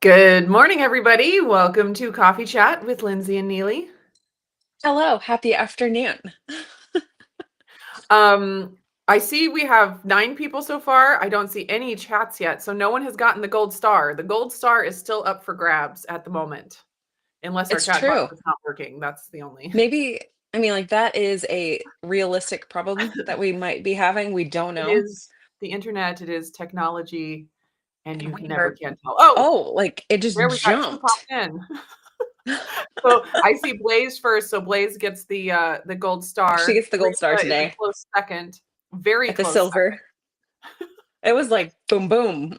Good morning, everybody. Welcome to Coffee Chat with Lindsay and Neely. Hello, happy afternoon. Um, I see we have 9 people so far. I don't see any chats yet, so no one has gotten the gold star. The gold star is still up for grabs at the moment, unless our It's chat box true. is not working. That's the only. Maybe, like that is a realistic problem that we might be having. We don't It know. is the internet, it is technology, and And you we never are, can tell. Oh, like it just there we got 2 jumped. popped in. So I see Blaze first. So Blaze gets the gold She star. gets the gold star Teresa is a today close second, very at the close. silver. It was like boom, boom.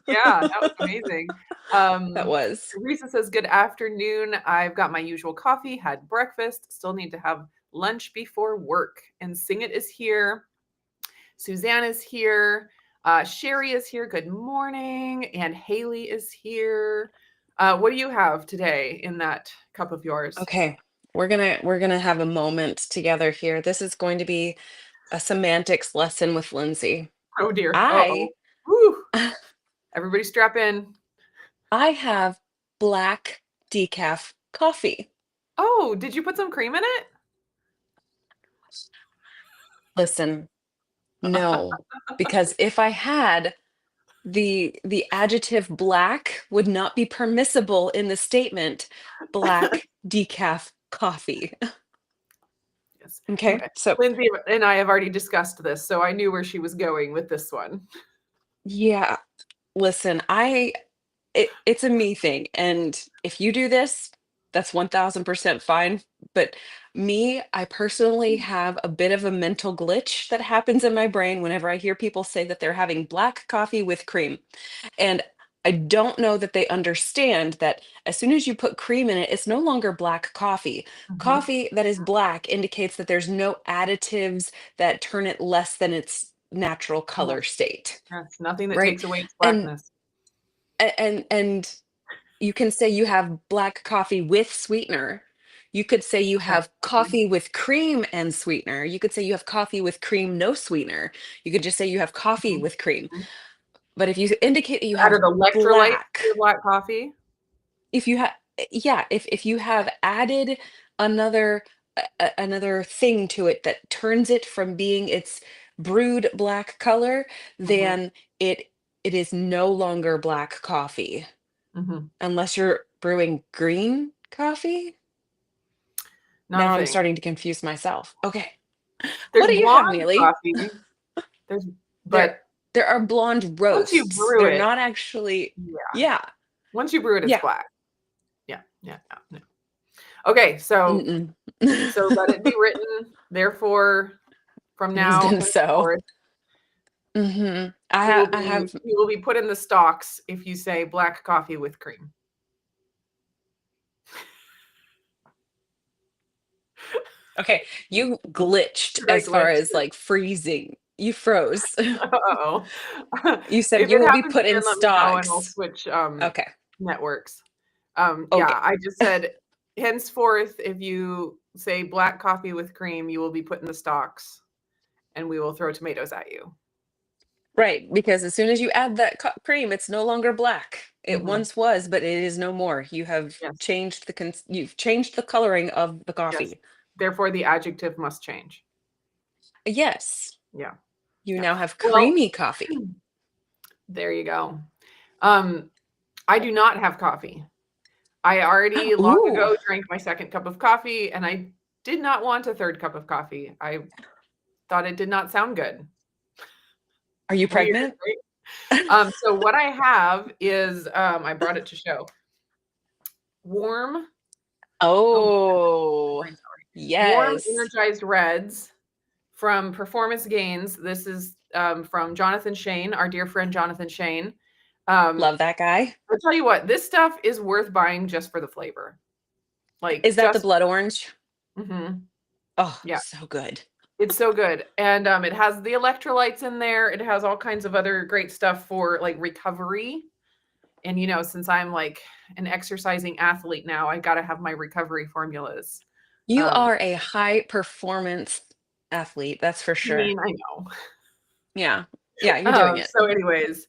Yeah, that was amazing. That was. Teresa says, "Good afternoon. I've got my usual coffee, had breakfast, still need to have lunch before work." And Sing It is here. Suzanne is here. Sherry is here. Good morning. And Haley is here. What do you have today in that cup of yours? Okay. We're gonna have a moment together here. This is going to be a semantics lesson with Lindsay. Oh dear. Uh-oh. I Woo. Everybody strap in. I have black decaf coffee. Oh, did you put some cream in it? Listen, no, because if I had, the adjective black would not be permissible in the statement black decaf coffee. Yes. Okay, so Lindsay and I have already discussed this, so I knew where she was going with this one. yeah, listen, it's a me thing, and if you do this, that's 1000% fine. But me, I personally have a bit of a mental glitch that happens in my brain whenever I hear people say that they're having black coffee with cream. And I don't know that they understand that as soon as you put cream in it, it's no longer black coffee. Mhm. Coffee that is black indicates that there's no additives that turn it less than its natural color Yes, state, yes, nothing that right? takes away its And blackness. and you can say you have black coffee with sweetener. You could say you That have coffee. coffee with cream and sweetener. You could say you have coffee with cream, no sweetener. You could just say you have coffee Mhm, with cream. mhm. But if you indicate that you have Added electrolyte to your black, black coffee? if you have, yeah, if you have added another another thing to it that turns it from being its brewed black color, Mhm, then it is no longer black coffee mhm. unless you're brewing green coffee. Now I'm Nothing. starting to confuse myself. Okay. What There's do you have, blonde Neely? coffee, there's There but there are blonde once you roasts. brew They're it, not actually, yeah, yeah. once you brew it, it's Yeah. black. Yeah, yeah, yeah, no. Okay, so Mm-mm. let it be written, therefore, from It has now been so. henceforth, Mhm. I have you will be put in the stocks if you say black coffee with cream. okay, you glitched Did I as far glitch? as, like, freezing. You froze. Uh-oh. You said If you it will be happens put in again, let me know and I'll stocks. switch, Okay. networks. Yeah, Okay. I just said, henceforth, if you say black coffee with cream, you will be put in the stocks and we will throw tomatoes at you. Right, because as soon as you add that cream, it's no longer black. It Mhm. once was, but it is no more. Yes, You've changed the coloring of the yes. coffee. Therefore, the adjective must change. Yes, Yeah, you yeah. now have Well, creamy coffee. there you go. Um, I do not have coffee. I already long Ooh, ago drank my second cup of coffee, and I did not want a third cup of coffee. I thought it did not sound good. are you Weird, pregnant? right? So what I have is, I brought it to show. Warm oh, Oh, brain celery. Warm yes. energized reds from Performance Gains. This is, from Jonathan Shane, our dear friend Jonathan Shane. Um, Love that guy. I'll tell you what, this stuff is worth buying just for the flavor. Like, Is that the just blood orange? mhm, Oh, yeah. so good. It's so good, and, it has the electrolytes in there, it has all kinds of other great stuff for, like, recovery, and, since I'm, like, an exercising athlete now, I gotta have my recovery formulas. You Um, are a high performance athlete, that's for I sure. mean, I know. Yeah. Yeah, you're doing it. So anyways,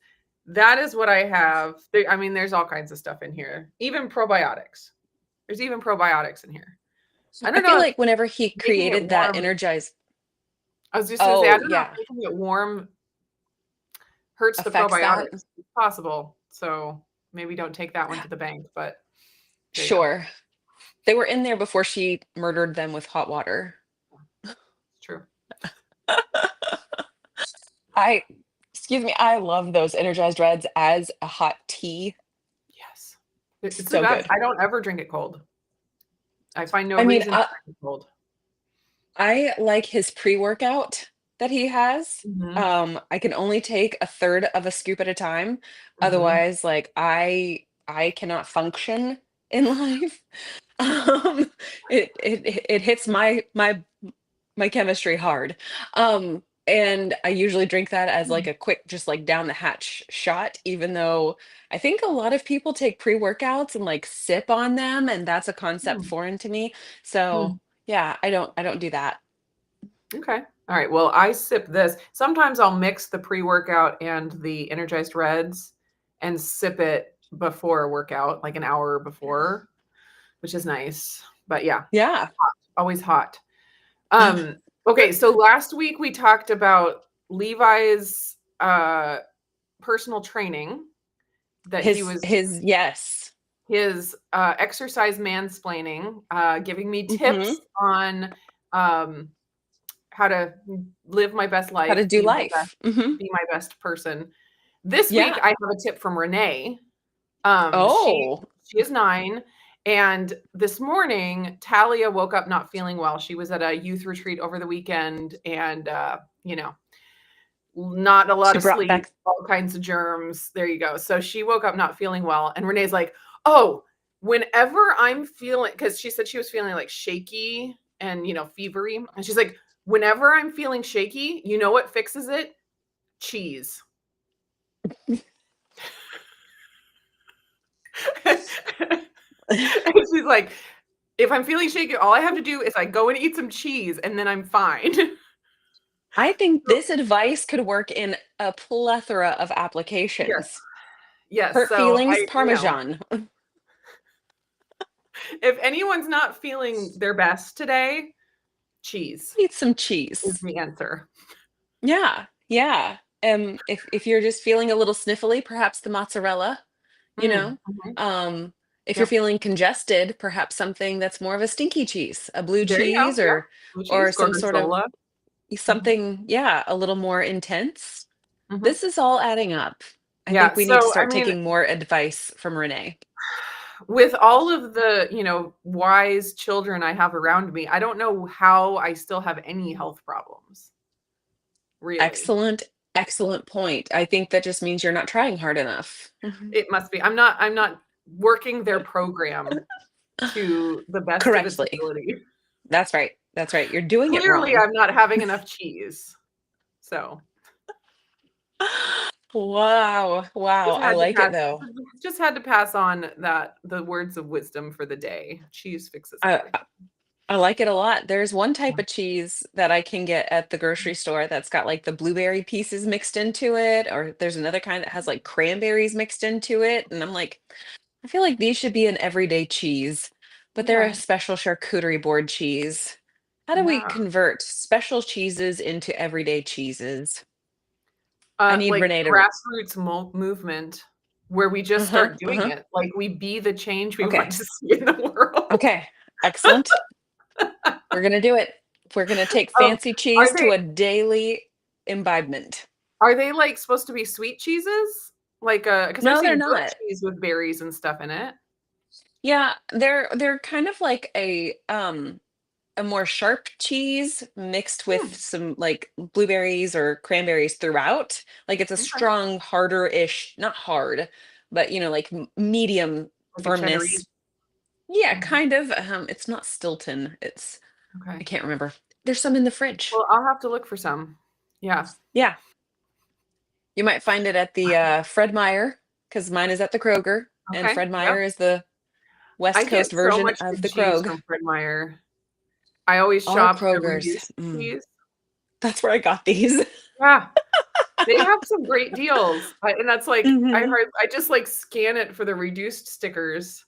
that is what I have. I mean, there's all kinds of stuff in here. Even probiotics. There's even probiotics in here. I I don't feel know if like whenever he making it created that warm. energized, I was just gonna say, I oh don't know yeah, if making it warm hurts the affects that. probiotics. It's possible. So maybe don't take that one to the bank, but there you go. Sure. They were in there before she murdered them with hot water. It's true. I, excuse me, I love those energized reds as a hot tea. Yes. It's the So best. good. I don't ever drink it cold. I find no I mean, reason to drink it cold. I like his pre-workout that he has. Hmm. I can only take a third of a scoop at a time. Hmm. Otherwise, like I cannot function in life. Um, it hits my chemistry hard. And I usually drink that as like a quick, just like down the hatch shot, even though I think a lot of people take pre-workouts and like sip on them, and that's a concept foreign to me. So yeah, I don't do that. Okay. All right. Well, I sip this. Sometimes I'll mix the pre-workout and the energized reds and sip it before a workout, like an hour before, which is nice. But yeah, Yeah. always hot. Um, okay, so last week we talked about Levi's personal training that he was His yes. his exercise mansplaining, giving me Hmm. tips on um, how to live my best How to life, do life. Hmm. be my best person. This week Yeah. I have a tip from Renee. She Oh, she is 9, and this morning Talia woke up not feeling well. She was at a youth retreat over the weekend, and you know, not a lot she of brought sleep, back. all kinds of germs. There you go. So she woke up not feeling well, and Renee's like, "Oh, whenever I'm feeling," because she said she was feeling like shaky and fevery, and she's like, "Whenever I'm feeling shaky, you know what fixes it? Cheese." And she's like, if I'm feeling shaky, all I have to do is I go and eat some cheese and then I'm fine. I think this advice could work in a plethora of Yes. applications. Yes. Hurt So feelings, Parmesan. if anyone's not feeling their best today, cheese Eat some is cheese. the answer. Yeah, yeah. If you're just feeling a little sniffly, perhaps the mozzarella, you Mm, know. mhm. If you're Yep. feeling congested, perhaps something that's more of a stinky cheese, a blue There you go. cheese, Yep. or Blue or cheese, some sort of gorgonzola. Mhm. something, yeah, a little more intense. Mhm. This is all adding up. I Yeah. think we need to So, I start mean, taking more advice from Renee. with all of the, wise children I have around me, I don't know how I still have any health problems, really. Excellent, excellent point. I think that just means you're not trying hard enough. Mhm. It must be. I'm not working their program to the best of its Correctly. ability. That's right. That's right. You're doing it Clearly, wrong. I'm not having enough cheese. So, Wow. Wow. just I had to like it pass though. just had to pass on the words of wisdom for the day. Cheese fixes I everything. I like it a lot. There's one type of cheese that I can get at the grocery store that's got like the blueberry pieces mixed into it, or there's another kind that has like cranberries mixed into it. And I'm like, I feel like these should be an everyday cheese, but they're Yeah. a special charcuterie board cheese. How do we Yeah. convert special cheeses into everyday cheeses? I need Like Renee to. grassroots movement where we just Uh-huh. start doing Uh-huh. it. Like we be the change we want Okay. to see in the world. Okay. Excellent. We're gonna do it. We're gonna take Um, fancy are cheese they to a daily imbibement. are they like supposed to be sweet cheeses? Like because I've No, they're seen goat not. cheese with berries and stuff in it. Yeah, they're kind of like a more sharp cheese mixed with Hmm, some like blueberries or cranberries throughout. Like it's a okay. strong, harder-ish, not hard, but like medium Like a cheddarise. firmness. Yeah, Mhm. kind of. It's not Stilton. I Okay. can't remember. There's some in the fridge. Well, I'll have to look for some. Yeah. Yeah, you might find it at the Fred Meyer because mine is at the Kroger, and Okay. Fred Yep. Meyer is the I West get Coast so version much of good the cheese Krog. from Fred Meyer. I always All shop the Krogers. reduced Mm, cheese. that's where I got these. Yeah. They have some great deals, and that's like Hmm. I just, like, scan it for the reduced stickers,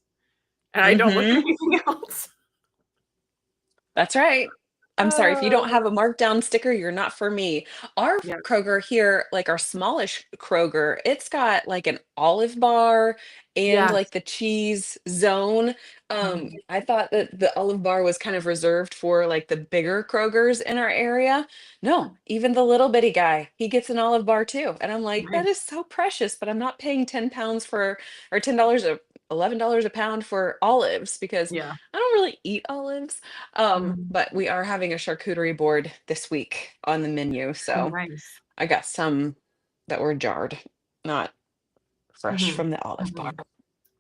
and I don't look at Hmm. anything else. That's right. I'm sorry, if you don't have Oh, a markdown sticker, you're not for me. Our yeah. Kroger here, like our smallish Kroger, it's got like an olive bar and Yes. like the cheese zone. Mhm. I thought that the olive bar was kind of reserved for like the bigger Krogers in our area. No, even the little bitty guy, he gets an olive bar too. And I'm like, that is Nice. so precious, but I'm not paying 10 pounds for, or $10 or $11 a pound for olives because Yeah. I don't really eat olives. Mhm. But we are having a charcuterie board this week on the menu, Oh, so nice. I got some that were jarred, not fresh Mhm. from the olive bar. Mhm.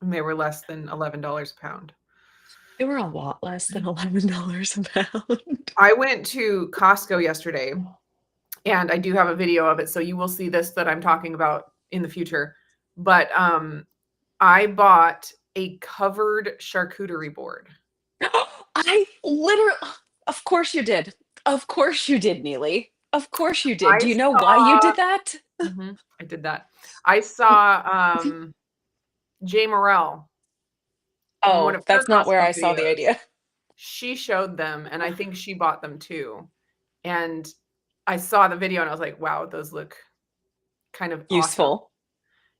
And they were less than $11 a pound. They were a lot less than $11 a pound. I went to Costco yesterday, and I do have a video of it, so you will see this that I'm talking about in the future. But, I bought a covered charcuterie board. I literally, of course you did. Of course you did, Neely. Of course you did. I Do you know why you saw did that? I did that. I saw, Jay Morrell in one Oh, of her that's not where Costco I saw the videos. idea. She showed them, and I think she bought them too. And I saw the video and I was like, "Wow, those look kind of awesome." Useful.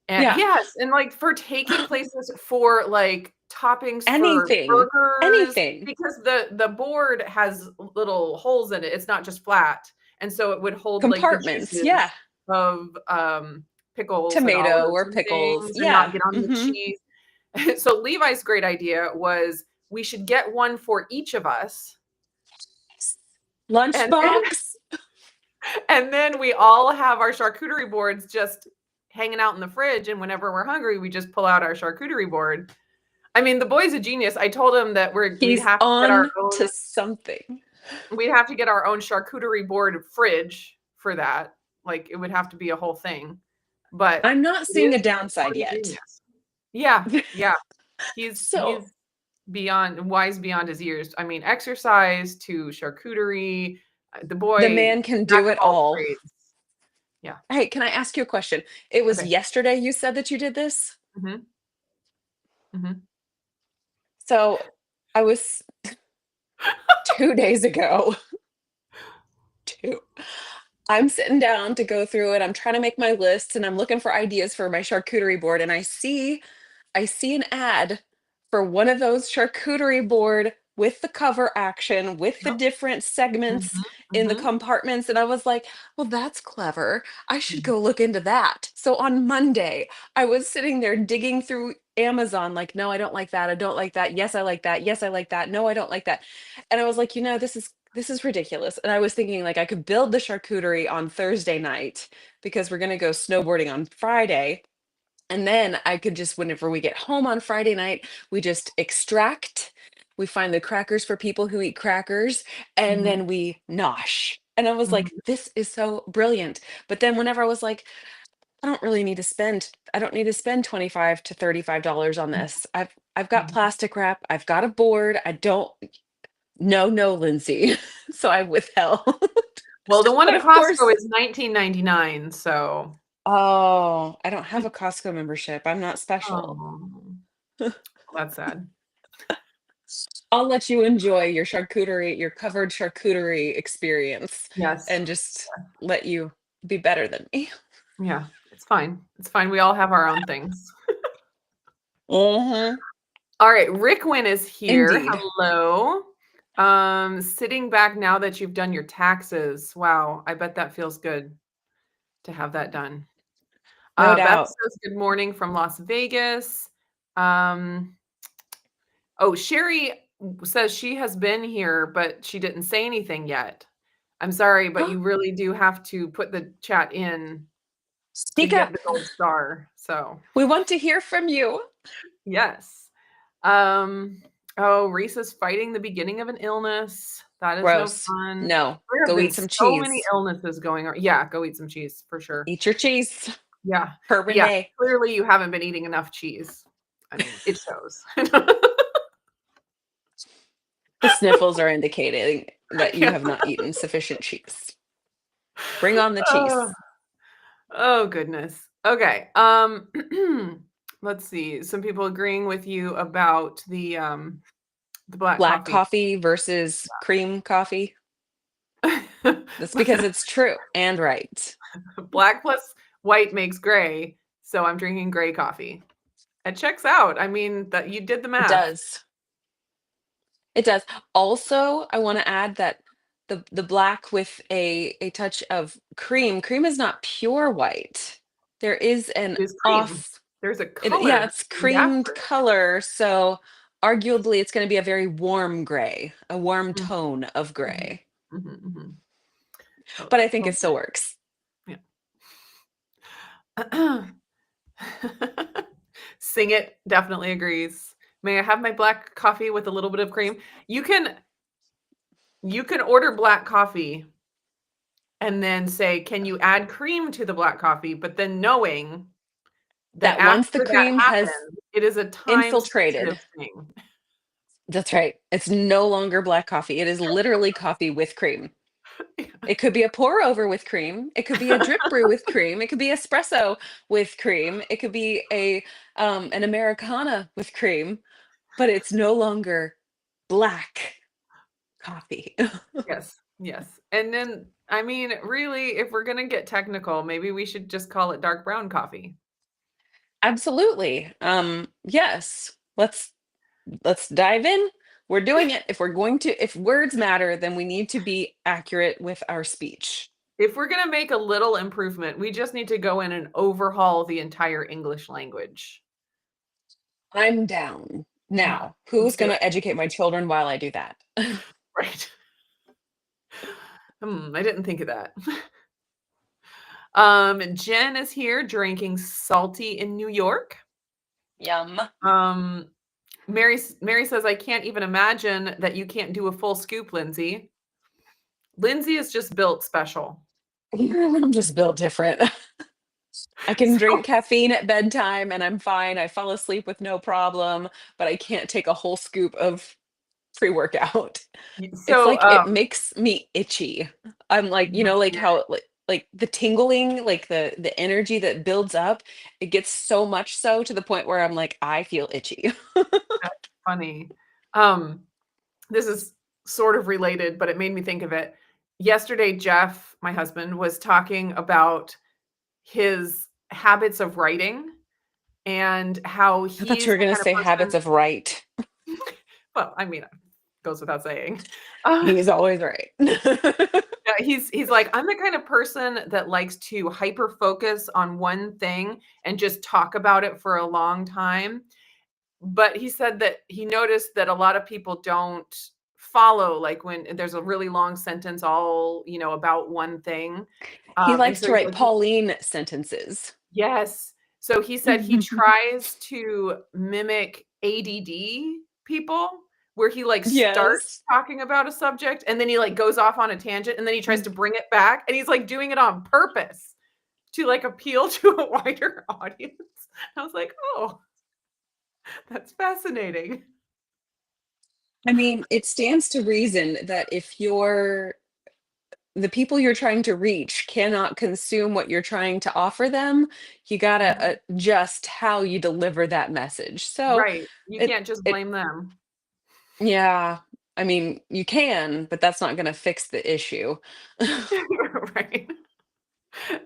And Yeah. yes, and, like, for taking places for, like, toppings for Anything. burgers, Anything. because the board has little holes in it, it's not just flat, and so it would hold, like, the Compartments. Yeah. juices of, pickles and Tomato olives or and pickles. things and not Yeah. get on the Hmm. cheese. So Levi's great idea was we should get one for each of us, and Lunchbox. and then we all have our charcuterie boards just hanging out in the fridge, and whenever we're hungry, we just pull out our charcuterie board. I mean, the boy's a genius. I told him that we'd He's have to get our on own to something. charcuterie board fridge for that. Like, it would have to be a whole thing, but I'm not it seeing is a downside pretty yet. genius. Yeah, yeah. So He's beyond wise beyond his years. I mean, exercise to charcuterie, the the boy, man can jack do of it all all. trades. Yeah. Hey, can I ask you a question? It was Okay. yesterday you said that you did this? Mhm, mhm. So I was 2 days ago. Two. I'm sitting down to go through it. I'm trying to make my list and I'm looking for ideas for my charcuterie board. And I see an ad for one of those charcuterie board with the cover action, with the Yep. different segments Mhm, in the mhm, compartments. And I was like, well, that's clever. I should mhm, go look into that. So on Monday, I was sitting there digging through Amazon, like, no, I don't like that. I don't like that. Yes, I like that. Yes, I like that. No, I don't like that. And I was like, this is ridiculous. And I was thinking like I could build the charcuterie on Thursday night because we're gonna go snowboarding on Friday. And then I could just, whenever we get home on Friday night, we just extract, we find the crackers for people who eat crackers, and mhm, then we nosh. And I was like, mhm, this is so brilliant. But then whenever I was like, I don't need to spend 25 to $35 on this. I've got mhm. plastic wrap, I've got a board. I don't no, no, Lindsay. So I withheld. Well, the one But at of Costco course, is 19.99, so oh, I don't have a Costco membership. I'm not special. oh, that's sad. I'll let you enjoy your charcuterie, your covered charcuterie experience Yes. and just let you be better than me. Yeah, it's fine. It's fine. We all have our own things. Mhm. All right, Rick Wynn is here. Indeed. Hello. Sitting back now that you've done your taxes. Wow, I bet that feels good to have that done. No Beth doubt. says good morning from Las Vegas. Um, oh, Sherry says she has been here, but she didn't say anything yet. I'm sorry, but you really do have to put the chat in to Speak get up. the gold star. So, We want to hear from you. yes. Um, oh, Reese is fighting the beginning of an illness. That is no Gross. fun. No. There have Go been eat some so many cheese. illnesses going on. Yeah, go eat some cheese for sure. Eat your cheese. Yeah. Per Yeah. Renee. Clearly you haven't been eating enough cheese. I mean, it shows. The sniffles are indicating that you Yeah. have not eaten sufficient cheese. Bring on the Uh, cheese. Oh goodness. Okay. Let's see. Some people agreeing with you about the black Black coffee. coffee versus cream coffee. That's because it's true and right. Black plus white makes gray, so I'm drinking gray coffee. It checks out. I mean, that you did the It math. does. It does. Also, I want to add that the black with a touch of cream. Cream is not pure white. There is an It is cream. off. There's a Yeah, color it's creamed evaporate. color, so arguably it's going to be a very warm gray, a warm Mhm, tone of mhm, gray. mhm, mhm. Oh, But I that's think so it still works. yeah. Sing It definitely agrees. May I have my black coffee with a little bit of cream? You can order black coffee and then say, "Can you add cream to the black coffee?" But then knowing that That once the after that cream has happens, it is a time-sensitive infiltrated, thing. that's right. It's no longer black coffee. It is literally coffee with cream. It could be a pour over with cream. It could be a drip brew with cream. It could be espresso with cream. It could be a an Americana with cream, but it's no longer black coffee. Yes, yes. And then, I mean, really, if we're gonna get technical, maybe we should just call it dark brown coffee. Absolutely. Yes. Let's dive in. We're doing it. If we're going to, if words matter, then we need to be accurate with our speech. If we're gonna make a little improvement, we just need to go in and overhaul the entire English language. I'm down. Now, Let's who's do going to it. educate my children while I do that? Right. I didn't think of that. Jen is here drinking salty in New York. Yum. Um, Mary says, "I can't even imagine that you can't do a full scoop, Lindsay." Lindsay is just built special. I'm just built different. I can So drink caffeine at bedtime and I'm fine. I fall asleep with no problem, but I can't take a whole scoop of pre-workout. It's so, like it makes me itchy. I'm like, like yeah, how like the tingling, like the energy that builds up, it gets so much so to the point where I'm like, I feel itchy. that's funny. Um, this is sort of related, but it made me think of it. Yesterday, Jeff, my husband, was talking about his habits of writing and how I thought you he's were the gonna kind of say habits person. of right. Well, I mean, goes without saying. Uh, He's always right. yeah, he's like, "I'm the kind of person that likes to hyper focus on one thing and just talk about it for a long time." But he said that he noticed that a lot of people don't follow, like, when there's a really long sentence all, about one thing. He And likes so to he's write like Pauline sentences. yes. So he said he tries to mimic ADD people, where he, like, starts Yes. talking about a subject, and then he, like, goes off on a tangent, and then he tries to bring it back, and he's, like, doing it on purpose to, like, appeal to a wider audience. I was like, "Oh, that's fascinating." I mean, it stands to reason that if the people you're trying to reach cannot consume what you're trying to offer them, you Mhm. gotta adjust how you deliver that message. So Right. You it can't just it blame them. yeah, I mean, you can, but that's not gonna fix the issue. Right.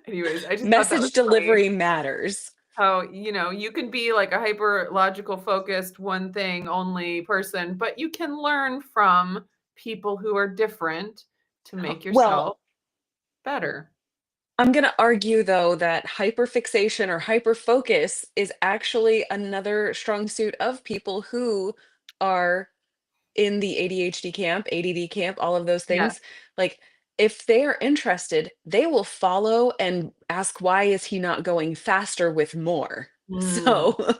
Anyways, I just thought that was Message funny. delivery matters. How, you can be like a hyper logical focused one thing only person, but you can learn from people who are different to make Well, yourself better. I'm going to argue though that hyperfixation or hyperfocus is actually another strong suit of people who are in the ADHD camp, ADD camp, all of those Yes. things. Like if they are interested, they will follow and ask why is he not going faster with more? Mm, So,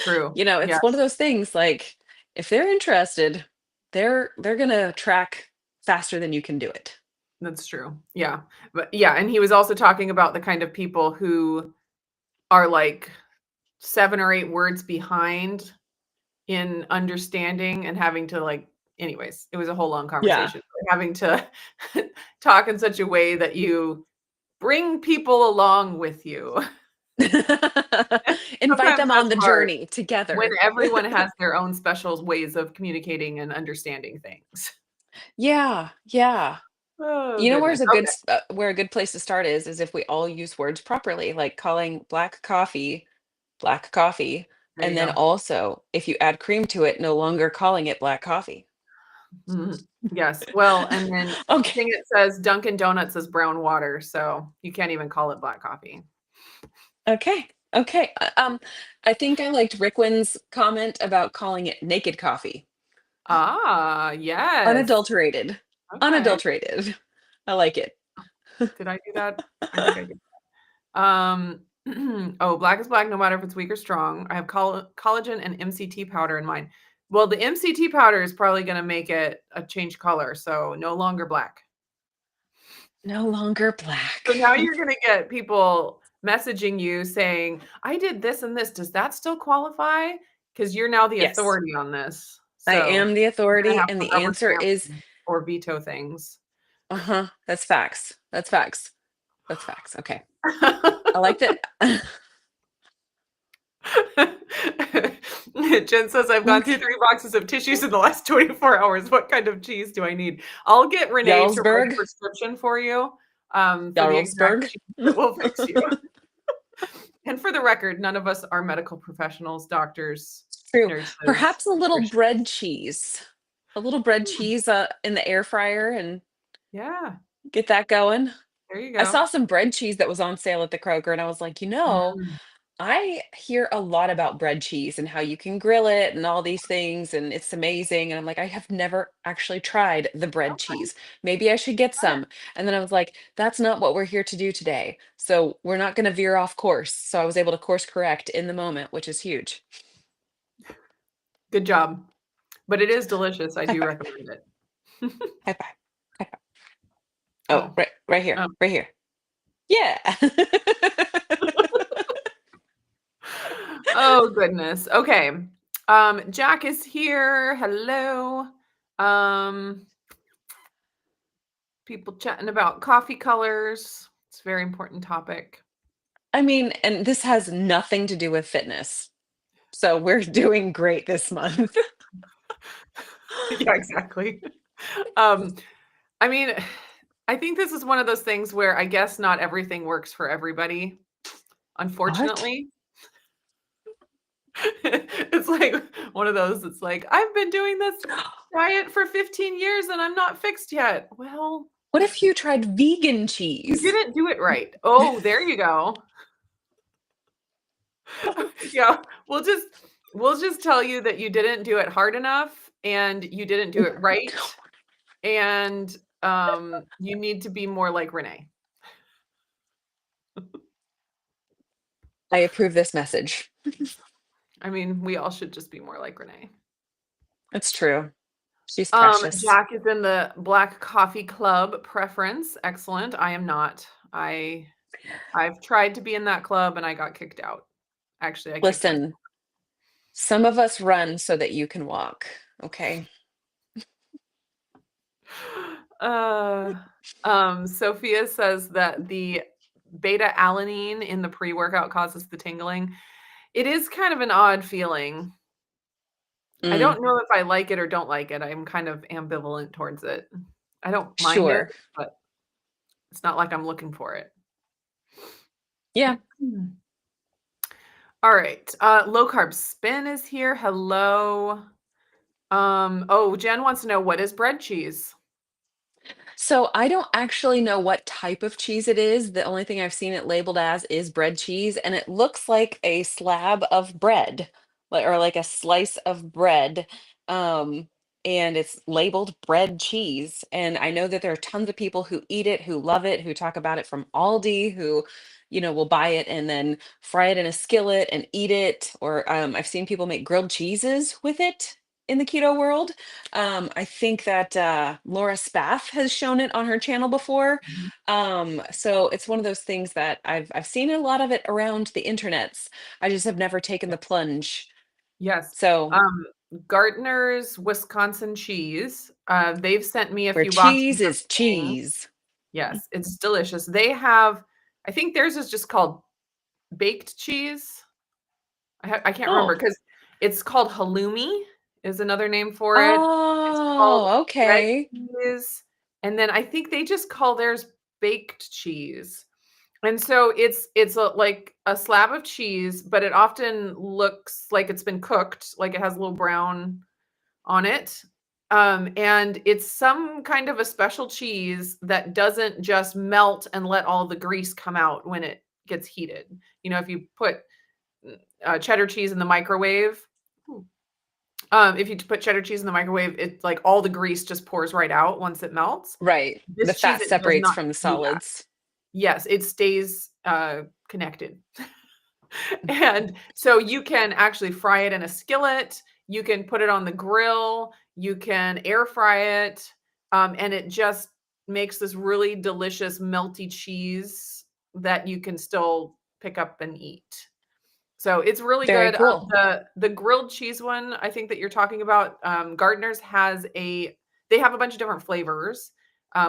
true. it's one of Yes, those things like if they're interested, they're going to track faster than you can do it. that's true. Yeah. But yeah, and he was also talking about the kind of people who are like 7 or 8 words behind in understanding and having to, like, it was a whole long Yeah. conversation. Having to talk in such a way that you Bring people along with you. Invite Sometimes them on that's the hard journey when together. everyone has their own special ways of communicating and understanding things. Yeah, yeah. Oh, You know goodness. Okay. where a good place to start is if we all use words properly, like calling black coffee, There and you then go. also if you add cream to it, no longer calling it black coffee. Mhm. Yes. Well, and then I Okay. think it says Dunkin' Donuts is brown water, so you can't even call it black coffee. Okay. Okay. I think I liked Rickwin's comment about calling it naked coffee. Ah, yes. Unadulterated. Okay. Unadulterated. I like it. Did I do that? I think I did. Um, oh, black is black no matter if it's weak or strong. I have collagen and MCT powder in mine. Well, the MCT powder is probably going to make it a change color, so no longer black. No longer So black. now you're going to get people messaging you saying, "I did this and this. Does that still qualify?" Because you're now the Yes. authority on this. I So am the you're going to authority, have and to the rubber answer stamp is or veto things. uh-huh. That's facts. That's facts. That's facts. Okay. I like that. Jen says, I've gone through Okay. 3 boxes of tissues in the last 24 hours. What kind of cheese do I need? I'll get Renee to write a Jarlsberg. prescription for you, for the exact Jarlsberg. cheese that will fix you. And for the record, none of us are medical professionals, doctors, True. nurses, Perhaps a little nutritionists. bread cheese. A little bread Hmm, cheese in the air fryer and yeah, get that going. there you I go. saw some bread cheese that was on sale at the Kroger, and I was like, Mm, I hear a lot about bread cheese and how you can grill it and all these things, and it's amazing. And I'm like, I have never actually tried the bread okay, cheese. Maybe I should get got it. some. And then I was like, that's not what we're here to do today. So we're not going to veer off course. So I was able to course correct in the moment, which is huge. Good job. But it is delicious. I High do five. recommend it. High five. High five. Oh, Oh, right here. oh. Right here. Yeah. Oh, goodness. Okay. Jack is here. Hello. Um, people chatting about coffee colors. It's a very important topic. I mean, and this has nothing to do with fitness. So we're doing great this month. Yeah, exactly. Um, I mean, I think this is one of those things where I guess not everything works for everybody, What? unfortunately. It's like one of those, it's like, I've been doing this diet for 15 years and I'm not fixed yet. Well, What if you tried vegan you cheese? didn't do it right. Oh, there you go. Yeah, we'll just tell you that you didn't do it hard enough and you didn't do it right, and, you need to be more like Renee. I approve this message. I mean, we all should just be more like Renee. It's true. She's precious. Jack is in the black coffee club preference. Excellent. I am not. I've tried to be in that club and I got kicked out. Actually, I kicked myself. Listen, some of us run so that you can walk. Okay. Uh, Sophia says that the beta alanine in the pre-workout causes the tingling. It is kind of an odd feeling. I Mm, don't know if I like it or don't like it. I'm kind of ambivalent towards it. I don't mind it, sure. but it's not like I'm looking for it. Yeah. Hmm. All right. Low carb spin is here. Hello. Oh, Jen wants to know, what is bread cheese? So I don't actually know what type of cheese it is. The only thing I've seen it labeled as is bread cheese, and it looks like a slab of bread, or like a slice of bread. Um, and it's labeled bread cheese. And I know that there are tons of people who eat it, who love it, who talk about it from Aldi, who, will buy it and then fry it in a skillet and eat it. Or I've seen people make grilled cheeses with it in the keto world. I think that Laura Spaff has shown it on her channel before. Mhm. So it's one of those things that I've seen a lot of it around the internets. I just have never taken the Yes. plunge. Yes. So Um, Gartner's Wisconsin cheese. They've sent me a where few boxes cheese of is things. cheese. Yes, it's delicious. They have I think theirs is just called baked cheese. I can't remember Oh. because it's called halloumi is another name for it. It's called Oh, bread okay. cheese, and then I think they just call theirs baked cheese. And so it's like a slab of cheese, but it often looks like it's been cooked, like it has a little brown on it. And it's some kind of a special cheese that doesn't just melt and let all the grease come out when it gets heated. If you put cheddar cheese in the microwave, if you put cheddar cheese in the microwave, it's like all the grease just pours right out once it melts. Right. The This cheese, fat it does separates not from the do that. solids. Yes, it stays connected. And so you can actually fry it in a skillet. You can put it on the grill. You can air fry it. And it just makes this really delicious melty cheese that you can still pick up and eat. So it's really Very good. cool. The grilled cheese one, I think that you're talking about, Gardner's they have a bunch of different flavors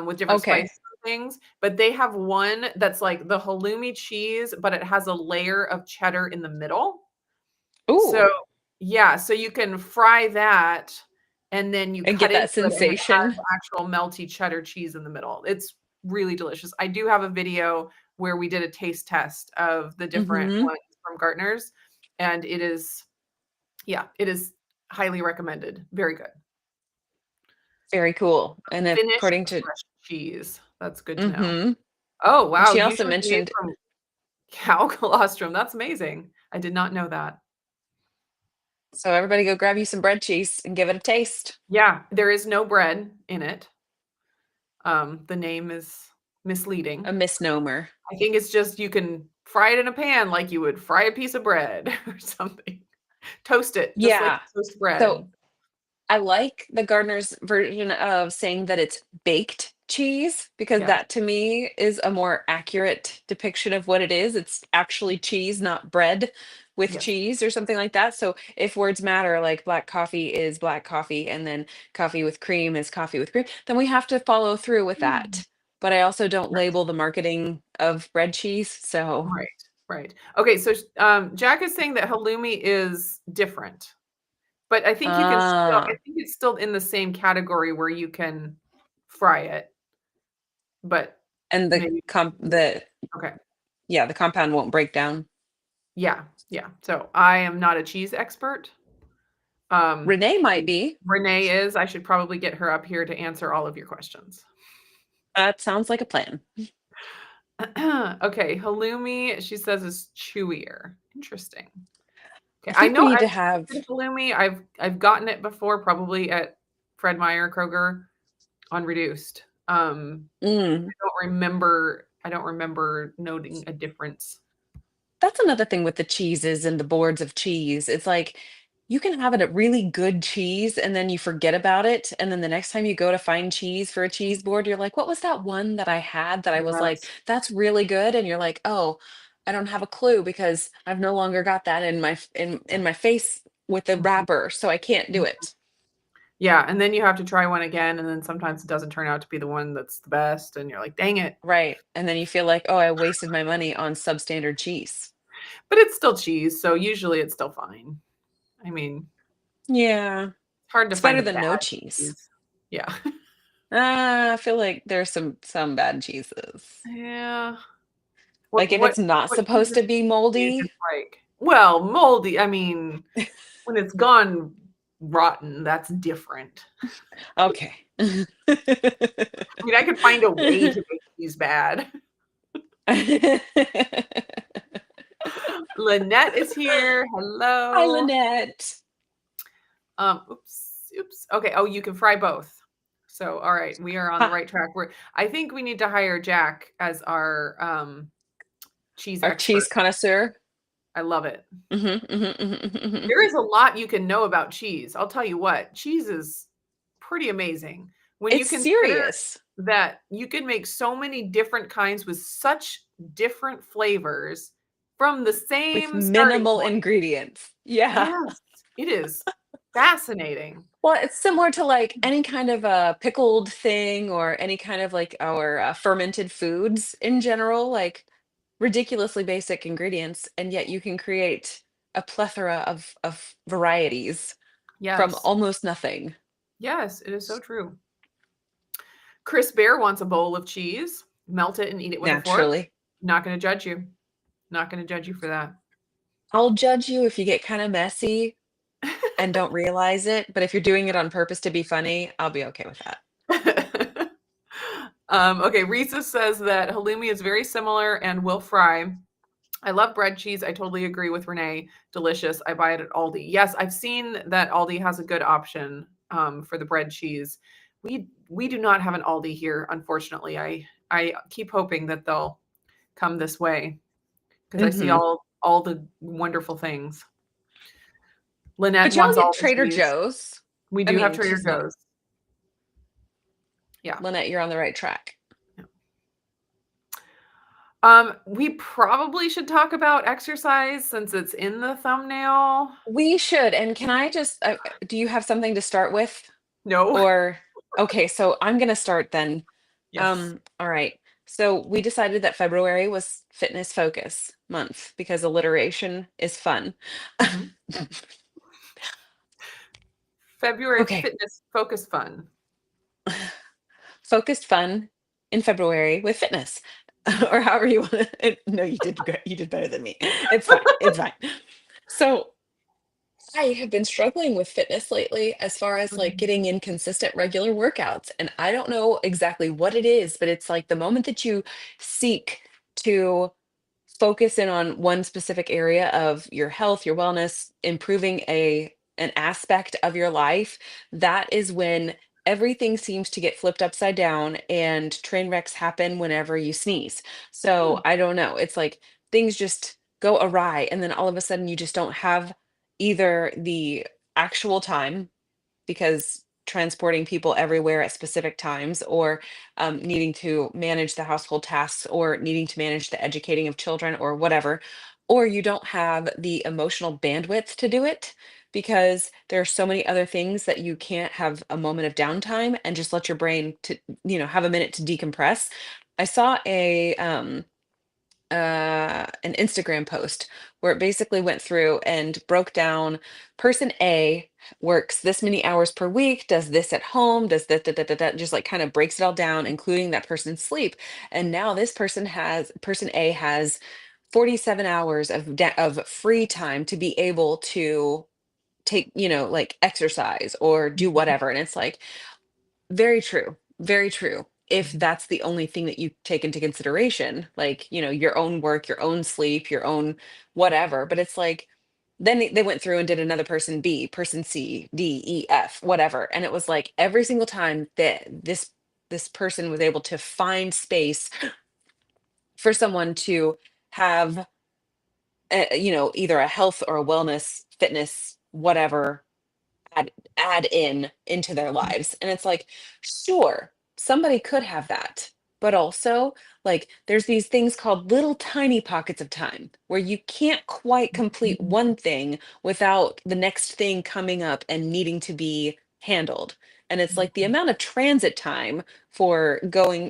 with different Okay. spices and things, but they have one that's like the halloumi cheese, but it has a layer of cheddar in the middle. So Ooh, yeah, so you can fry that and then you and cut get into that it and it has sensation. actual melty cheddar cheese in the middle. It's really delicious. I do have a video where we did a taste test of the different Hmm. ones from Gartner's, and it is highly recommended. Very good. Very cool. And Finished according to, fresh cheese. That's good to know. hmm Oh, and wow, she also usually made mentioned, from cow colostrum. That's amazing. I did not know that. so everybody go grab you some bread cheese and give it a taste. Yeah, there is no bread in it. The name is A misleading. misnomer. I think it's just you can fry it in a pan like you would fry a piece of bread or something. Toast it just like Yeah. you toast So bread. I like the gardener's version of saying that it's baked cheese because Yes. that to me is a more accurate depiction of what it is. It's actually cheese, not bread with Yes. cheese or something like that. So if words matter, like black coffee is black coffee and then coffee with cream is coffee with cream, then we have to follow through with Mm. that. But I also don't Right. label the marketing of bread cheese. So, Right. Right. Okay, so, Jack is saying that halloumi is different, but I ah, think it's still in the same category where you can fry it, but and maybe okay. yeah, the compound won't break down. Yeah, yeah. So, I am not a cheese expert. Um, Renee might be. Renee is. I should probably get her up here to answer all of your questions. That sounds like a plan. Okay, halloumi, she says, is chewier. Interesting. I Okay, I think know we need to I've have tasted halloumi. I've gotten it before, probably at Fred Meyer Kroger on reduced. mm, I don't remember noting a difference. that's another thing with the cheeses and the boards of cheese. It's like you can have it a really good cheese and then you forget about it. And then the next time you go to find cheese for a cheese board, you're like, what was that one that I had that I was like, Yes. that's really good? And you're like, oh, I don't have a clue because I've no longer got that in in my face with the Mhm. wrapper, so I can't do it. Yeah, and then you have to try one again, and then sometimes it doesn't turn out to be the one that's the best, and you're like, "Dang it." Right. And then you feel like, oh, I wasted my money on substandard cheese. But it's still cheese, so usually it's still fine. I mean, Yeah. it's hard to It's find better a than bad no cheese. cheese. Yeah. I feel like there's some bad cheeses. Yeah. Like, if it's not What cheeses supposed to be do you moldy, dislike? Well, moldy, I mean, when it's gone rotten, that's different. okay. I mean, I could find a way to make cheese bad. Lynette is here. Hi, Hello. Lynette. Oops. Okay. Oh, you can fry both. So, all right, we are on the Ha, right track. I think we need to hire Jack as our cheese our cheese expert. connoisseur. I love it. Mhm, mhm, mhm, mhm, There mhm. is a lot you can know about cheese. I'll tell you what, cheese is pretty amazing when you It's consider serious that you can make so many different kinds with such different flavors from the with same starting minimal point. ingredients. Yeah. Yes, it is fascinating. Well, it's similar to like any kind of a pickled thing or any kind of like our fermented foods in general. Like, ridiculously basic ingredients, and yet you can create a plethora of varieties from Yes. almost nothing. Yes, it is so true. Chris Bear wants a bowl of cheese. Melt it and eat it with a fork. Naturally. Not going to judge you. Not going to judge you for that. I'll judge you if you get kind of messy and don't realize it, but if you're doing it on purpose to be funny, I'll be okay with that. Okay, Risa says that halloumi is very similar and will fry. I love bread cheese. I totally agree with Renee. Delicious. I buy it at Aldi. Yes, I've seen that Aldi has a good option for the bread cheese. We do not have an Aldi here, unfortunately. I keep hoping that they'll come this way because I see Hmm. all the wonderful things. Lynette But y'all wants get all the Trader cheese. Joe's. We I do have mean, Trader she's not. Joe's. Yeah. Lynette, you're on the right track. We probably should talk about exercise since it's in the thumbnail. We should. And can I just, do you have something to start with? No. Or, okay, so I'm going to start then. Yes. All right. So we decided that February was fitness focus month because alliteration is fun. Mhm. February Okay. fitness focus fun. Focused fun in February with fitness. Or however you want to. No, you did great. You did better than me. It's fine. It's fine. So I have been struggling with fitness lately as far as like Mhm. getting in consistent regular workouts. And I don't know exactly what it is, but it's like the moment that you seek to focus in on one specific area of your health, your wellness, improving an aspect of your life, that is when everything seems to get flipped upside down and train wrecks happen whenever you sneeze. So Hmm. I don't know. It's like things just go awry and then all of a sudden you just don't have either the actual time because transporting people everywhere at specific times or needing to manage the household tasks or needing to manage the educating of children or whatever, or you don't have the emotional bandwidth to do it because there are so many other things that you can't have a moment of downtime and just let your brain to have a minute to decompress. I saw an Instagram post where it basically went through and broke down person A works this many hours per week, does this at home, does that, just like kind of breaks it all down, including that person's sleep. And now this person A has 47 hours of free time to be able to take, like exercise or do whatever. And it's like, very true. Very true. If Mhm. that's the only thing that you take into consideration, like, your own work, your own sleep, your own whatever. But it's like, then they went through and did another person B, person C, D, E, F, whatever. And it was like every single time that this person was able to find space for someone to have either a health or a wellness, fitness, whatever add in into their lives. And it's like, sure, somebody could have that. But also, like, there's these things called little tiny pockets of time where you can't quite complete one thing without the next thing coming up and needing to be handled. And it's like the amount of transit time for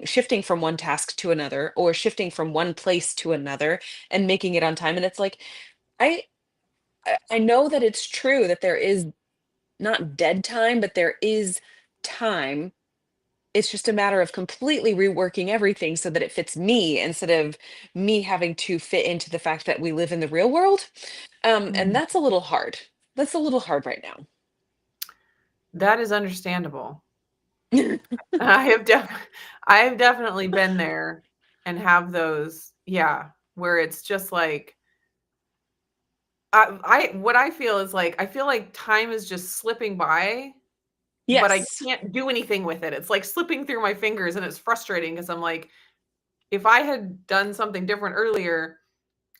shifting from one task to another or shifting from one place to another and making it on time. And it's like, I I know that it's true that there is not dead time, but there is time. It's just a matter of completely reworking everything so that it fits me instead of me having to fit into the fact that we live in the real world. And Mhm. that's a little hard. That's a little hard right That is understandable. now. I have def I have definitely been there and have those, yeah, where it's just like I what I feel is like I feel like time is just slipping by, but I Yes. can't do anything with it. It's like slipping through my fingers and it's frustrating because I'm like, if I had done something different earlier,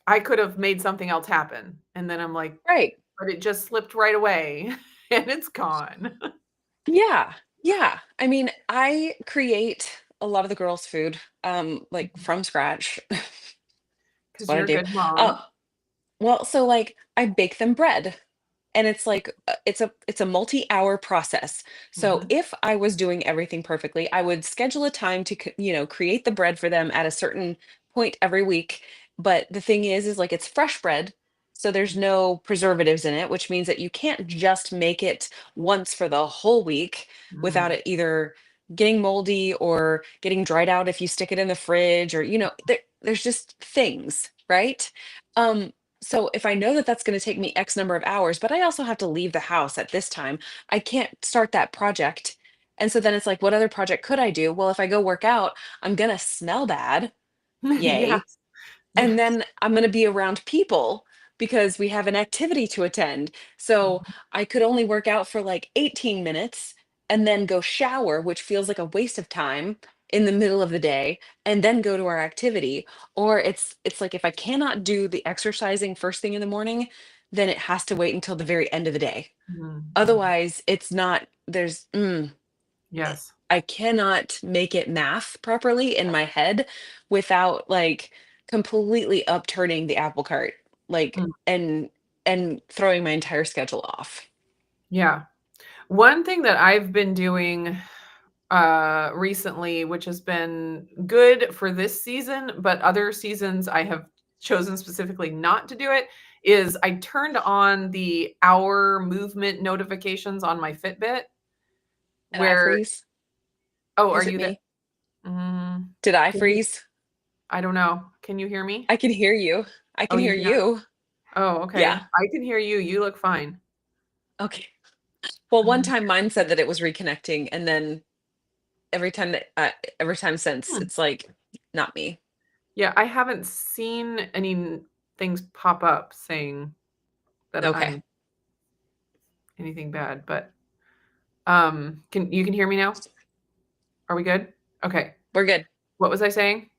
I could have made something else happen. And then I'm like, Right. but it just slipped right away and it's gone. Yeah. Yeah. I mean, I create a lot of the girls' food, like from scratch. That's Because what I you're a do. good Uh, mom. well, so like I bake them bread. And it's like it's a multi-hour process. So Mhm. if I was doing everything perfectly, I would schedule a time to create the bread for them at a certain point every week But the thing is like it's fresh bread, so there's no preservatives in it, which means that you can't just make it once for the whole week without Mm. it either getting moldy or getting dried out if you stick it in the fridge, or there's just things, right? Um, so if I know that that's going to take me X number of hours, but I also have to leave the house at this time, I can't start that project. And so then it's like, what other project could I do? Well, if I go work out, I'm gonna smell bad. Yay. Yes. And Yes. then I'm going to be around people because we have an activity to attend. So Mhm. I could only work out for like 18 minutes and then go shower, which feels like a waste of time in the middle of the day, and then go to our activity. Or it's like if I cannot do the exercising first thing in the morning, then it has to wait until the very end of the day. Mhm. Mhm. Otherwise, it's not Yes. I cannot make it math properly in my head without like completely upturning the apple cart, like Mm. and throwing my entire schedule off. Yeah. One thing that I've been doing recently, which has been good for this season, but other seasons I have chosen specifically not to do it, is I turned on the hour movement notifications on my Fitbit Did I where, freeze? oh, are Is it you there? me? Mm, Did I can you, freeze? I don't know. Can you hear me? I can hear you. I Oh, can you hear can. you. Oh, Yeah. okay. I can hear you. You look fine. Okay. Well, one Um, time mine said that it was reconnecting, and then every time since, hmm. it's like not me. Yeah, I haven't seen any things pop up saying that Okay. I'm anything bad, but can you can hear me now? Are we good? Okay. We're good. What was I saying?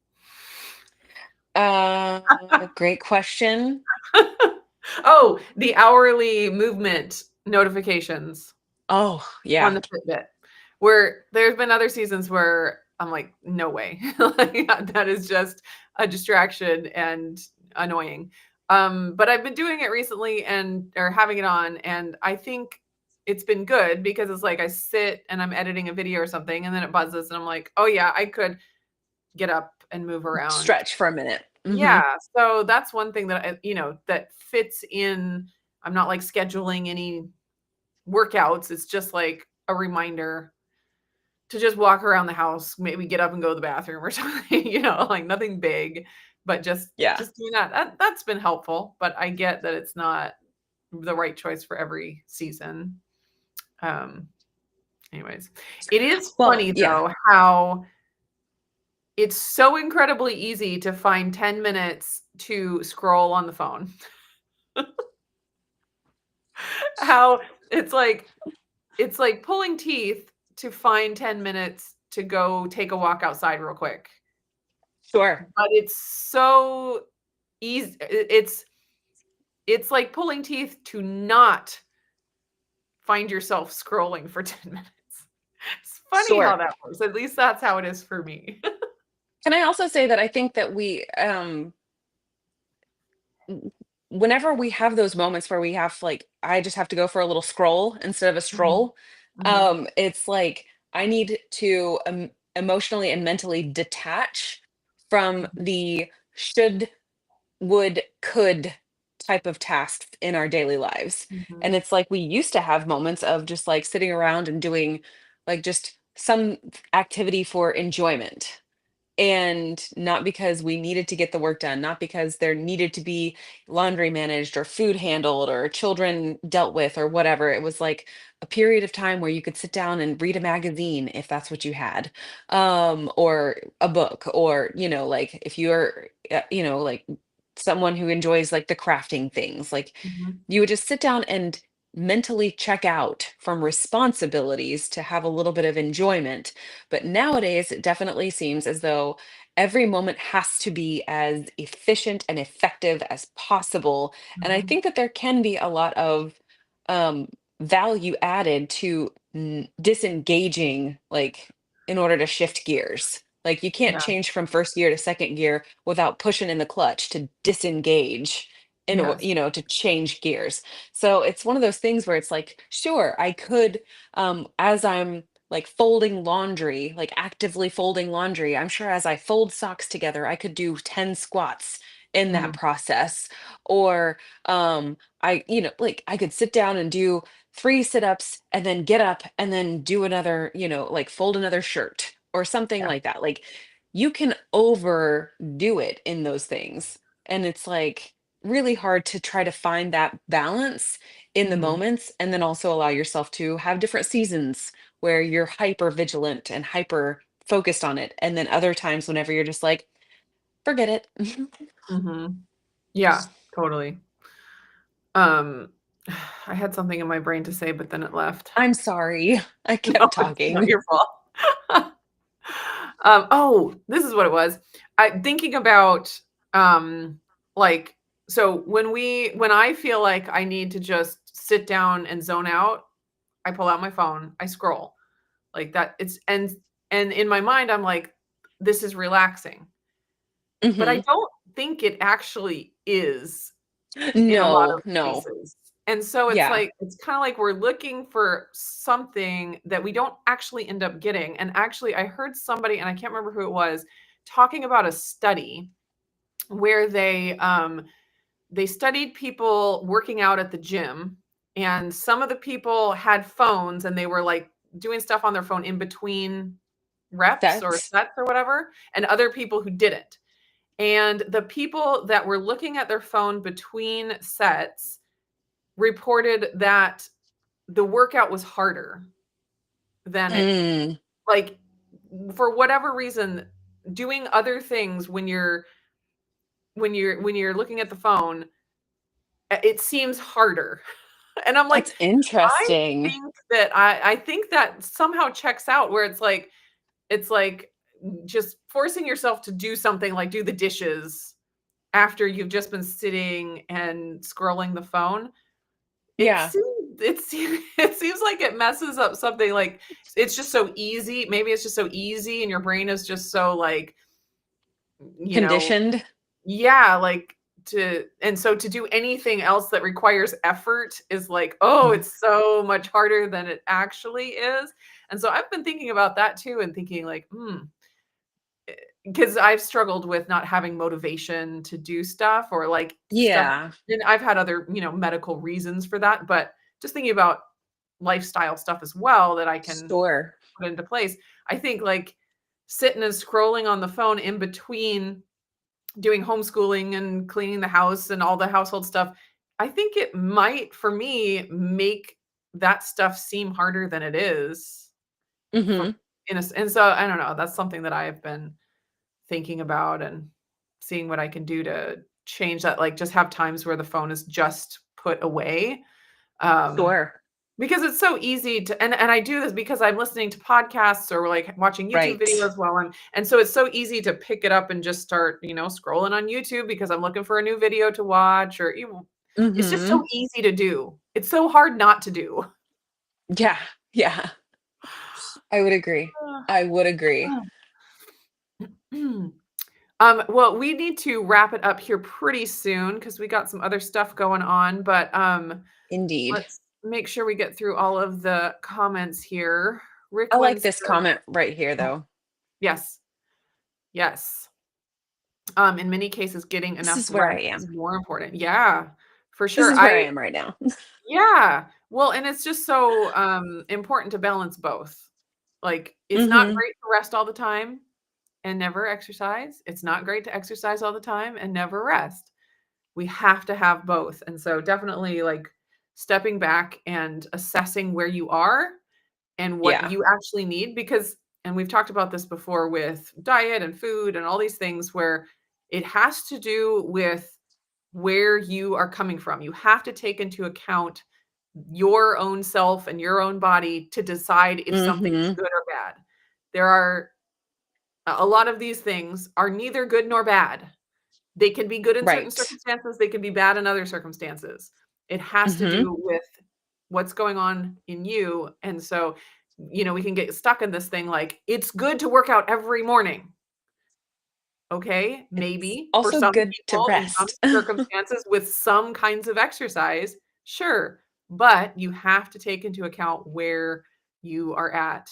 Great question. Oh, the hourly movement notifications Oh, on yeah. the Fitbit. Where there's been other seasons where I'm like, no way. Like, that is just a distraction and annoying. But I've been doing it recently and or having it on, and I think it's been good because it's like I sit and I'm editing a video or something, and then it buzzes, and I'm like, oh yeah, I could get up and move around. Stretch for a minute. Yeah, so that's one thing that that fits in. I'm not like scheduling any workouts. It's just like a reminder to just walk around the house, maybe get up and go to the bathroom or something, like nothing big, but just Yeah. just doing that. That's been helpful, but I get that it's not the right choice for every season. Um, anyways, it is Well, funny yeah, though how it's so incredibly easy to find 10 minutes to scroll on the phone. How it's like pulling teeth to find 10 minutes to go take a walk outside real quick. sure. But it's so easy. It's like pulling teeth to not find yourself scrolling for 10 minutes. It's funny how Sure. that works. At least that's how it is for me. Can I also say that I think that whenever we have those moments where we have like, I just have to go for a little scroll instead of a Mhm, stroll, mhm, it's like I need to emotionally and mentally detach from mhm, the should, would, could type of tasks in our daily lives. And mhm, it's like we used to have moments of just like sitting around and doing like just some activity for enjoyment. And not because we needed to get the work done, not because there needed to be laundry managed or food handled or children dealt with or whatever. It was like a period of time where you could sit down and read a magazine if that's what you had, or a book, or, like if you're, like someone who enjoys like the crafting things, like mhm. you would just sit down and mentally check out from responsibilities to have a little bit of enjoyment. But nowadays, it definitely seems as though every moment has to be as efficient and effective as possible. And I Mhm. think that there can be a lot of um, value added to disengaging, like in order to shift gears. Like you can't Yeah. change from first gear to second gear without pushing in the clutch to disengage Yes. to change gears. So it's one of those things where it's like, sure, I could, as I'm like folding laundry, like actively folding laundry, I'm sure as I fold socks together, I could do 10 squats in that Mhm. process. Or like I could sit down and do 3 sit-ups and then get up and then do another, like fold another shirt or something Yeah. like that. Like you can overdo it in those things. And it's like really hard to try to find that balance in the Mhm. moments, and then also allow yourself to have different seasons where you're hyper vigilant and hyper focused on it. And then other times whenever you're just like, forget it. Mhm. Yeah, totally. Um, I had something in my brain to say, but then it left. I'm sorry. I No, kept it's not talking. your fault. Oh, this is what it was. I'm thinking about, um, like, so when I feel like I need to just sit down and zone out, I pull out my phone, I scroll. Like that it's and in my mind, I'm like, this is relaxing. But I Hmm. don't think it actually is in a lot No, of no. cases. And so it's Yeah. like it's kinda like we're looking for something that we don't actually end up getting. And actually, I heard somebody, and I can't remember who it was, talking about a study where they studied people working out at the gym, and some of the people had phones and they were, like, doing stuff on their phone in between reps or That's sets or whatever, and other people who didn't. And the people that were looking at their phone between sets reported that the workout was harder than it mm, like, for whatever reason, doing other things when you're looking at the phone, it seems harder. And I'm like, that's I interesting. I think that somehow checks out where it's like just forcing yourself to do something like do the dishes after you've just been sitting and scrolling the phone. It Yeah. seems it seems like it messes up something, like, it's just so easy. Maybe it's just so easy and your brain is just so, like, you know Conditioned. yeah, like, to do anything else that requires effort is like, "Oh, Mhm. it's so much harder than it actually is." And so I've been thinking about that too and thinking like, because I've struggled with not having motivation to do stuff or, like, stuff, Yeah. and I've had other, medical reasons for that, but just thinking about lifestyle stuff as well that I can Sure. put into place. I think, like, sitting and scrolling on the phone in between doing homeschooling and cleaning the house and all the household stuff, I think it might, for me, make that stuff seem harder than it is for Hmm. and so I don't know, that's something that I've been thinking about and seeing what I can do to change that, like, just have times where the phone is just put away, um, Sure. because it's so easy to and I do this because I'm listening to podcasts or, like, watching YouTube Right. videos while and so it's so easy to pick it up and just start, scrolling on YouTube because I'm looking for a new video to watch or it's just so Hmm. easy to do. It's so hard not to do. Yeah. Yeah. I would agree. I would agree. Well, we need to wrap it up here pretty soon because we got some other stuff going on, but Indeed. let's make sure we get through all of the comments here. I like Ricklin this said, comment right here, oh, though. yes, yes. In many cases, getting This enough is where I rest is am. more important. Yeah, for This sure. is where I am right now. Yeah. Well, and it's just so important to balance both. Like, it's not Hmm. great to rest all the time and never exercise. It's not great to exercise all the time and never rest. We have to have both. And so definitely, like, stepping back and assessing where you are and what Yeah. you actually need because and we've talked about this before with diet and food and all these things where it has to do with where you are coming from. You have to take into account your own self and your own body to decide if something is Hmm. good or bad. There are a lot of these things are neither good nor bad. They can be good in certain Right. circumstances, they can be bad in other circumstances. It has to Hmm. do with what's going on in you, and so, we can get stuck in this thing like, "It's good to work out every morning." Okay, It's maybe for also some good to people in some rest. circumstances with some kinds of exercise, sure, but you have to take into account where you are at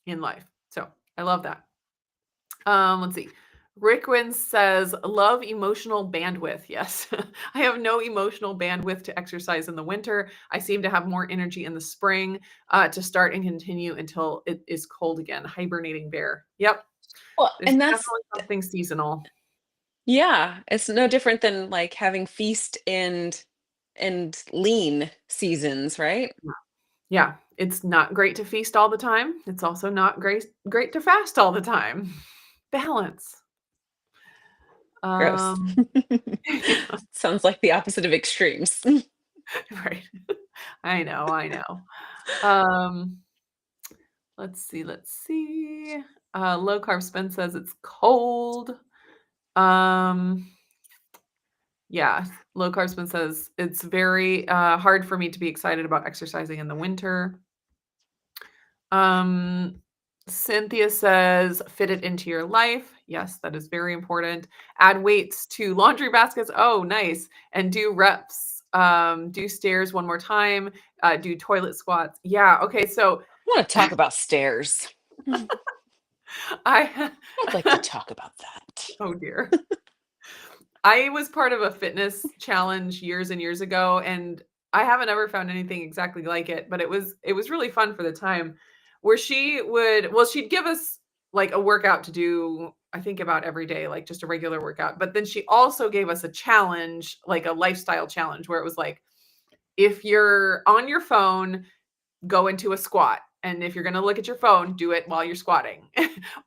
in life. So, I love that. Let's see. Rickwin says, love emotional bandwidth. Yes. I have no emotional bandwidth to exercise in the winter. I seem to have more energy in the spring to start and continue until it is cold again. Hibernating bear. Yep. Well, There's and that's definitely something seasonal. yeah, it's no different than like having feast and lean seasons, right? Yeah. It's not great to feast all the time. It's also not great to fast all the time. Balance. Gross. Um, Sounds like the opposite of extremes. right. I know. Um, let's see. Low carb spin says it's cold. Um, yeah, low carb spin says it's very hard for me to be excited about exercising in the winter. Um, Cynthia says fit it into your life. Yes, that is very important. Add weights to laundry baskets. Oh, nice. And do reps. Do stairs one more time. Do toilet squats. Yeah. Okay. So I want to talk about stairs. I I'd like to talk about that. oh dear. I was part of a fitness challenge years and years ago, and I haven't ever found anything exactly like it, but it was really fun for the time where she'd give us like a workout to do, I think about every day, like just a regular workout. But then she also gave us a challenge, like a lifestyle challenge where it was like, if you're on your phone, go into a squat. And if you're going to look at your phone, do it while you're squatting.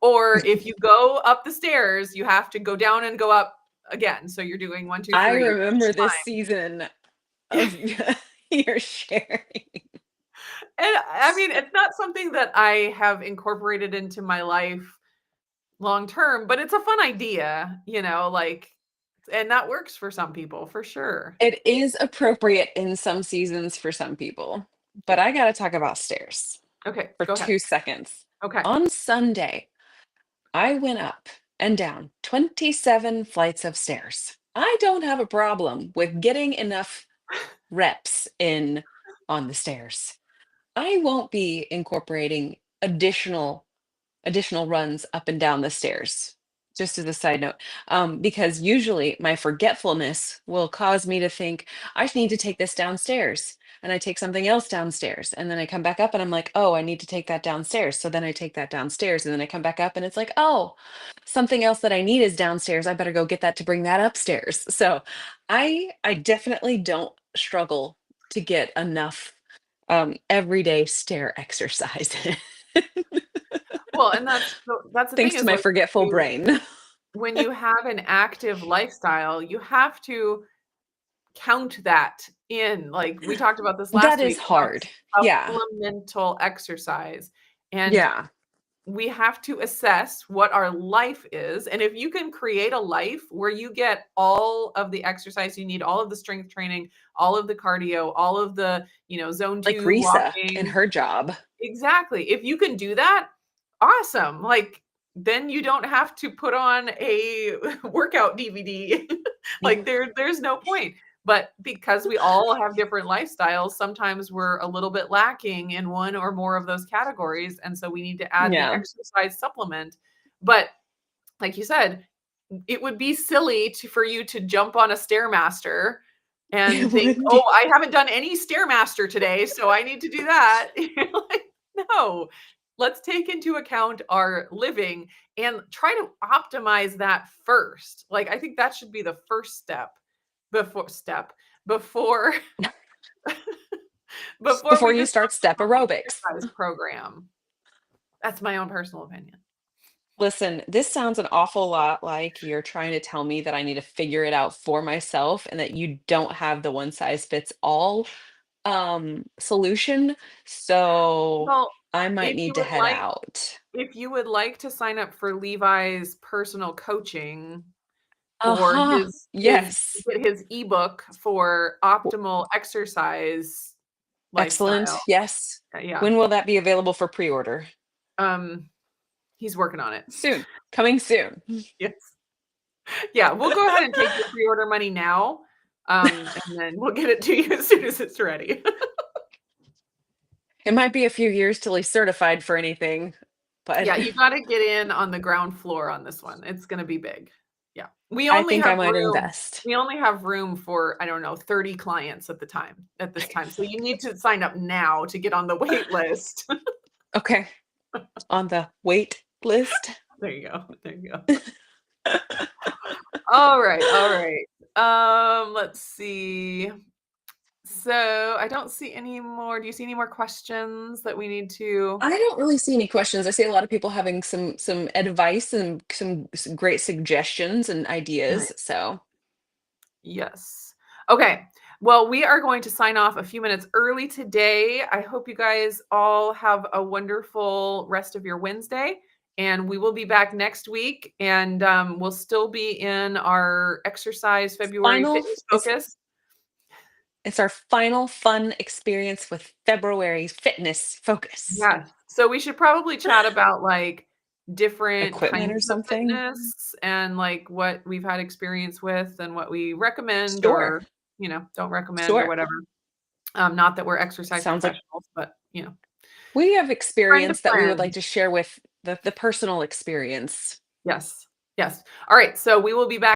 Or if you go up the stairs, you have to go down and go up again. So you're doing one, two, I three remember each this season time. of your sharing. And I mean, it's not something that I have incorporated into my life long term, but it's a fun idea, like, and that works for some people for sure. It is appropriate in some seasons for some people, but I got to talk about stairs Okay, for go ahead. 2 seconds. Okay. On Sunday, I went up and down 27 flights of stairs. I don't have a problem with getting enough reps in on the stairs. I won't be incorporating additional runs up and down the stairs. Just as a side note, because usually my forgetfulness will cause me to think I need to take this downstairs, and I take something else downstairs, and then I come back up and I'm like, oh, I need to take that downstairs. So then I take that downstairs, and then I come back up and it's like, oh, something else that I need is downstairs. I better go get that to bring that upstairs. So I definitely don't struggle to get enough everyday stair exercise. Well, and that's the thing Thanks to is my like forgetful brain. when you have an active lifestyle, you have to count that in. Like we talked about this That last is week about hard. Yeah. supplemental exercise. And Yeah. we have to assess what our life is. And if you can create a life where you get all of the exercise you need, all of the strength training, all of the cardio, all of the, zone Like 2 Risa and walking. her job. Exactly. If you can do that, awesome. Like then you don't have to put on a workout DVD. Like there's no point. But because we all have different lifestyles, sometimes we're a little bit lacking in one or more of those categories, and so we need to add the Yeah. exercise supplement. But like you said, it would be silly for you to jump on a Stairmaster It and think, would "Oh, be. I haven't done any Stairmaster today, so I need to do that." You're like, "No. Let's take into account our living and try to optimize that first." Like, I think that should be the first before before Before we you decide start step on an aerobics. exercise program. That's my own personal opinion. Listen, this sounds an awful lot like you're trying to tell me that I need to figure it out for myself and that you don't have the one size fits all solution. So Well, I might if you need to would head like out. if you would like to sign up for Levi's personal coaching or Uh-huh. his Yes. get his ebook for optimal exercise Excellent. lifestyle. Yes. Yeah. When will that be available for pre-order? Um, he's working on it. Soon. Coming soon. Yes. Yeah, we'll go ahead and take your pre-order money now, and then we'll get it to you as soon as it's ready. It might be a few years till he's certified for anything. but Yeah, you gotta get in on the ground floor on this one. It's gonna be big. Yeah. We I only think I have might room invest. we only have room for, I don't know, 30 clients at this time. So you need to sign up now to get on the wait list. Okay, on the wait list. There you go. There you go. All right, all right. Let's see. So I don't see any more. Do you see any more questions that we need to? I don't really see any questions. I see a lot of people having some advice and some great suggestions and ideas. So Yes. Okay. Well, we are going to sign off a few minutes early today. I hope you guys all have a wonderful rest of your Wednesday. And we will be back next week. And we'll still be in our exercise February final fitness it's focus. it's our final fun experience with February's fitness focus. Yes. So we should probably chat about like different Equipment or kinds of something. fitness and like what we've had experience with and what we recommend Sure. or, don't recommend or Sure. whatever. Not that we're exercise Sounds like professionals, but, we have friend to experience that we would like friend. to share with the personal experience. Yes. Yes. All right. So we will be back.